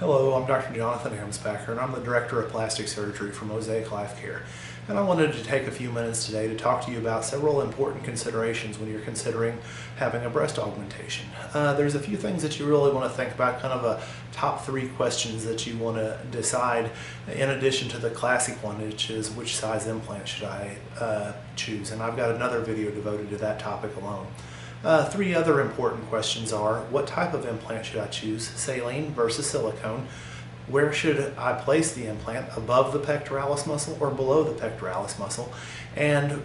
Hello, I'm Dr. Jonathan Amspacher, and I'm the Director of Plastic Surgery for Mosaic Life Care. And I wanted to take a few minutes today to talk to you about several important considerations when you're considering having a breast augmentation. There's a few things that you really want to think about, kind of a top 3 questions that you want to decide in addition to the classic one, which is which size implant should I choose. And I've got another video devoted to that topic alone. 3 other important questions are, what type of implant should I choose, saline versus silicone? Where should I place the implant, above the pectoralis muscle or below the pectoralis muscle? And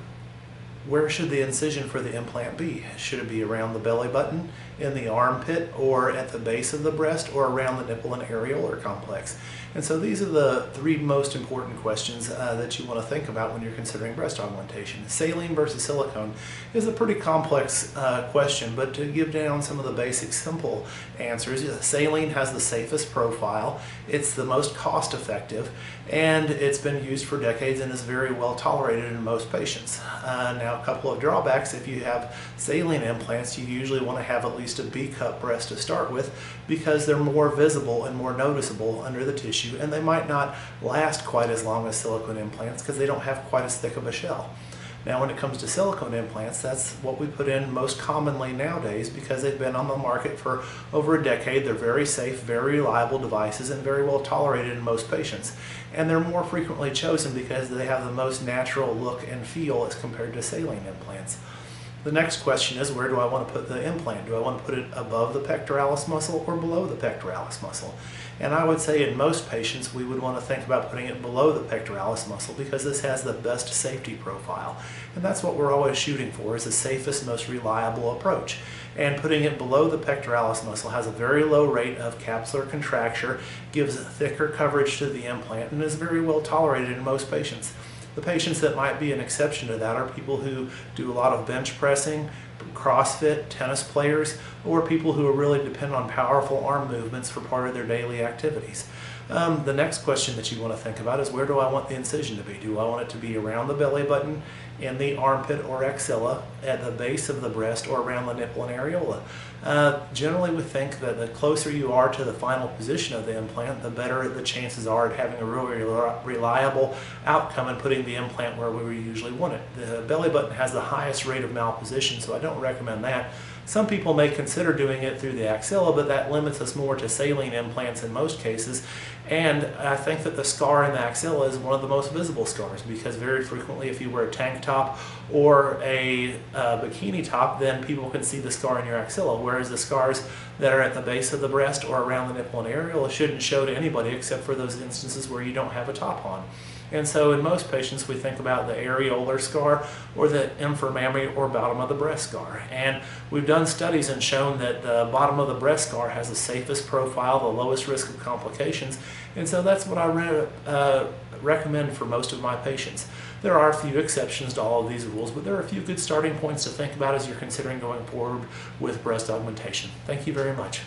where should the incision for the implant be? Should it be around the belly button, in the armpit, or at the base of the breast, or around the nipple and areolar complex? And so these are the 3 most important questions that you want to think about when you're considering breast augmentation. Saline versus silicone is a pretty complex question, but to give down some of the basic simple answers, saline has the safest profile, it's the most cost effective, and it's been used for decades and is very well tolerated in most patients. Now, a couple of drawbacks: if you have saline implants, you usually want to have at least a B-cup breast to start with, because they're more visible and more noticeable under the tissue, and they might not last quite as long as silicone implants because they don't have quite as thick of a shell. Now, when it comes to silicone implants, that's what we put in most commonly nowadays because they've been on the market for over a decade. They're very safe, very reliable devices, and very well tolerated in most patients. And they're more frequently chosen because they have the most natural look and feel as compared to saline implants. The next question is, where do I want to put the implant? Do I want to put it above the pectoralis muscle or below the pectoralis muscle? And I would say in most patients we would want to think about putting it below the pectoralis muscle because this has the best safety profile. And that's what we're always shooting for, is the safest, most reliable approach. And putting it below the pectoralis muscle has a very low rate of capsular contracture, gives thicker coverage to the implant, and is very well tolerated in most patients. The patients that might be an exception to that are people who do a lot of bench pressing, CrossFit, tennis players, or people who really depend on powerful arm movements for part of their daily activities. The next question that you want to think about is, where do I want the incision to be? Do I want it to be around the belly button, in the armpit or axilla, at the base of the breast, or around the nipple and areola? Generally, we think that the closer you are to the final position of the implant, the better the chances are at having a really reliable outcome and putting the implant where we usually want it. The belly button has the highest rate of malposition, so I don't recommend that. Some people may consider doing it through the axilla, but that limits us more to saline implants in most cases. And I think that the scar in the axilla is one of the most visible scars, because very frequently if you wear a tank top or a bikini top, then people can see the scar in your axilla, whereas the scars that are at the base of the breast or around the nipple and areola shouldn't show to anybody except for those instances where you don't have a top on. And so in most patients we think about the areolar scar or the inframammary or bottom of the breast scar. And we've done studies and shown that the bottom of the breast scar has the safest profile, the lowest risk of complications, and so that's what I recommend for most of my patients. There are a few exceptions to all of these rules, but there are a few good starting points to think about as you're considering going forward with breast augmentation. Thank you very much.